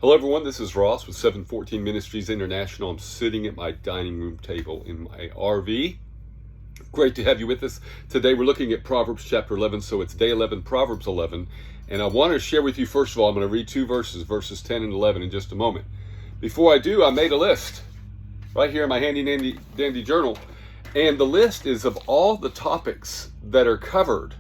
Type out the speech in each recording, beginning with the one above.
Hello everyone, this is Ross with 714 Ministries International. I'm sitting at my dining room table in my RV. Great to have you with us. Today we're looking at Proverbs chapter 11, so it's day 11, Proverbs 11. And I want to share with you, first of all, I'm going to read two verses, verses 10 and 11 in just a moment. Before I do, I made a list right here in my handy dandy journal. And the list is of all the topics that are covered,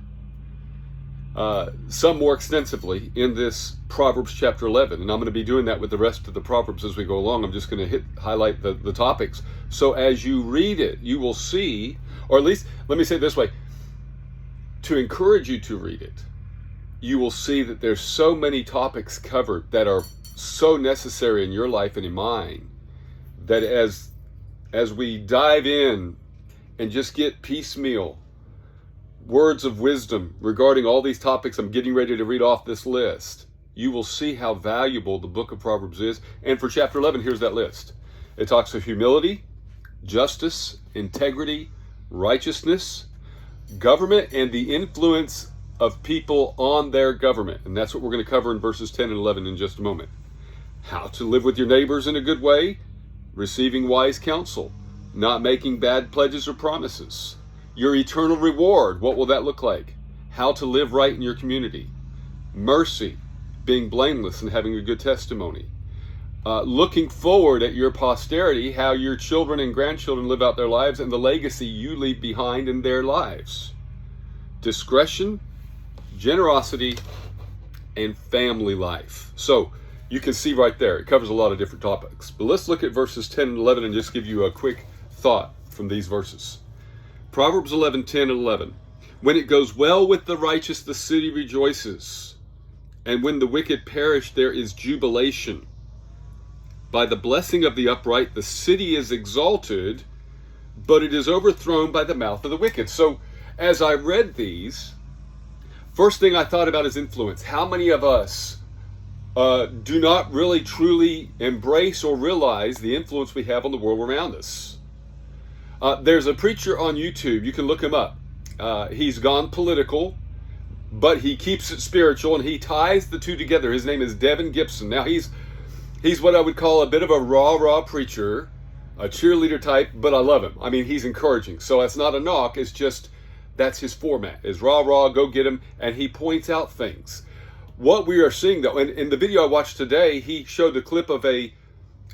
some more extensively in this Proverbs chapter 11. And I'm going to be doing that with the rest of the Proverbs as we go along. I'm just going to highlight the topics. So as you read it, you will see, or at least, let me say it this way, to encourage you to read it, you will see that there's so many topics covered that are so necessary in your life and in mine, that as we dive in and just get piecemeal words of wisdom regarding all these topics I'm getting ready to read off this list, you will see how valuable the book of Proverbs is. And for chapter 11, here's that list. It talks of humility, justice, integrity, righteousness, government, and the influence of people on their government. And that's what we're going to cover in verses 10 and 11 in just a moment. How to live with your neighbors in a good way, receiving wise counsel, not making bad pledges or promises. Your eternal reward, what will that look like? How to live right in your community. Mercy, being blameless and having a good testimony. Looking forward at your posterity, how your children and grandchildren live out their lives and the legacy you leave behind in their lives. Discretion, generosity, and family life. So you can see right there, it covers a lot of different topics. But let's look at verses 10 and 11 and just give you a quick thought from these verses. Proverbs 11, 10 and 11. When it goes well with the righteous, the city rejoices. And when the wicked perish, there is jubilation. By the blessing of the upright, the city is exalted, but it is overthrown by the mouth of the wicked. So as I read these, first thing I thought about is influence. How many of us do not really truly embrace or realize the influence we have on the world around us? There's a preacher on YouTube, you can look him up. He's gone political, but he keeps it spiritual and he ties the two together. His name is Devin Gibson. Now he's what I would call a bit of a rah-rah preacher, a cheerleader type, but I love him. I mean, he's encouraging. So it's not a knock, it's just, that's his format, is rah-rah, go get him, and he points out things. What we are seeing though, and in the video I watched today, he showed a clip of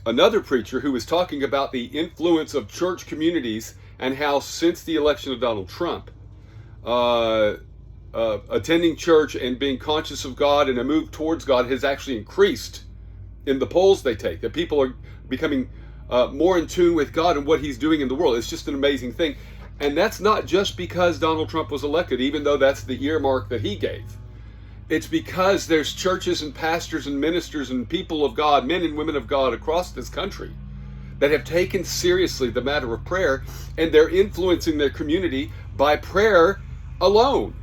another preacher who was talking about the influence of church communities and how since the election of Donald Trump, attending church and being conscious of God and a move towards God has actually increased in the polls they take, that people are becoming more in tune with God and what he's doing in the world. It's just an amazing thing. And that's not just because Donald Trump was elected, even though that's the earmark that he gave. It's because there's churches and pastors and ministers and people of God, men and women of God across this country that have taken seriously the matter of prayer, and they're influencing their community by prayer alone.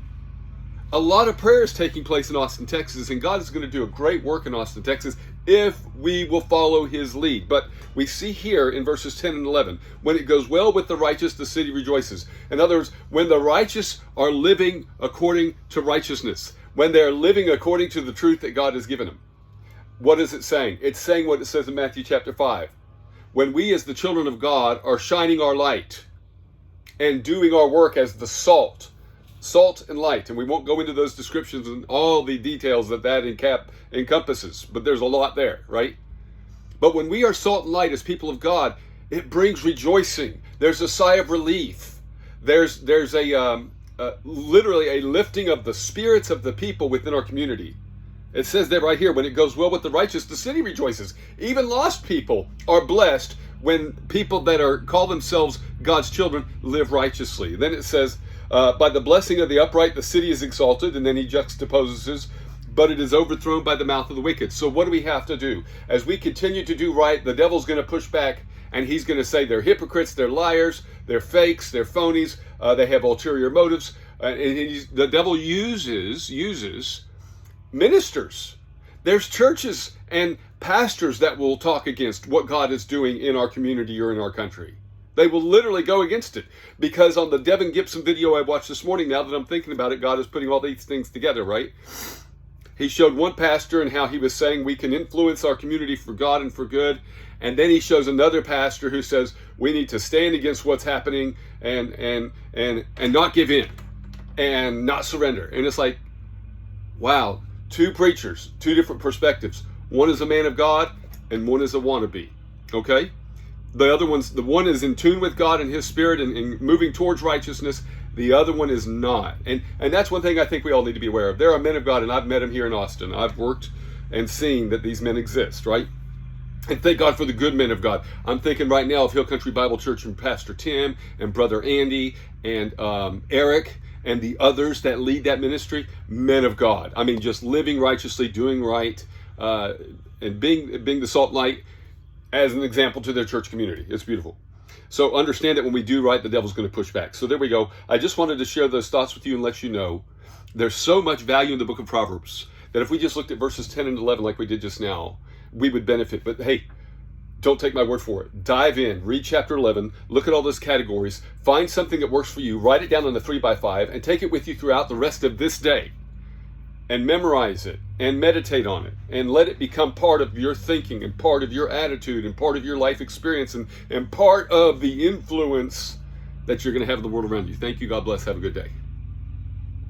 A lot of prayer is taking place in Austin, Texas, and God is going to do a great work in Austin, Texas if we will follow his lead. But we see here in verses 10 and 11, when it goes well with the righteous, the city rejoices. In other words, when the righteous are living according to righteousness, when they're living according to the truth that God has given them. What is it saying? It's saying what it says in Matthew chapter 5. When we as the children of God are shining our light and doing our work as the salt and light, and we won't go into those descriptions and all the details that encompasses, but there's a lot there, right? But when we are salt and light as people of God, it brings rejoicing. There's a sigh of relief. There's literally a lifting of the spirits of the people within our community. It says that right here, when it goes well with the righteous, the city rejoices. Even lost people are blessed when people that call themselves God's children live righteously. Then it says, by the blessing of the upright, the city is exalted. And then he juxtaposes, but it is overthrown by the mouth of the wicked. So what do we have to do? As we continue to do right, the devil's going to push back, and he's going to say they're hypocrites, they're liars, they're fakes, they're phonies, they have ulterior motives. The devil uses ministers. There's churches and pastors that will talk against what God is doing in our community or in our country. They will literally go against it, because on the Devin Gibson video I watched this morning, now that I'm thinking about it, God is putting all these things together, right? He showed one pastor and how he was saying we can influence our community for God and for good. And then he shows another pastor who says we need to stand against what's happening and not give in and not surrender. And it's like, wow, two preachers, two different perspectives. One is a man of God and one is a wannabe. Okay? The one is in tune with God and his spirit and moving towards righteousness. The other one is not. And that's one thing I think we all need to be aware of. There are men of God, and I've met them here in Austin. I've worked and seen that these men exist, right? And thank God for the good men of God. I'm thinking right now of Hill Country Bible Church and Pastor Tim and Brother Andy and Eric and the others that lead that ministry. Men of God. I mean, just living righteously, doing right, and being the salt and light as an example to their church community. It's beautiful. So understand that when we do right, the devil's going to push back. So there we go. I just wanted to share those thoughts with you and let you know there's so much value in the book of Proverbs that if we just looked at verses 10 and 11 like we did just now, we would benefit. But hey, don't take my word for it. Dive in, read chapter 11, look at all those categories, find something that works for you, write it down on the 3x5, and take it with you throughout the rest of this day. And memorize it and meditate on it and let it become part of your thinking and part of your attitude and part of your life experience and part of the influence that you're going to have in the world around you. Thank you. God bless. Have a good day.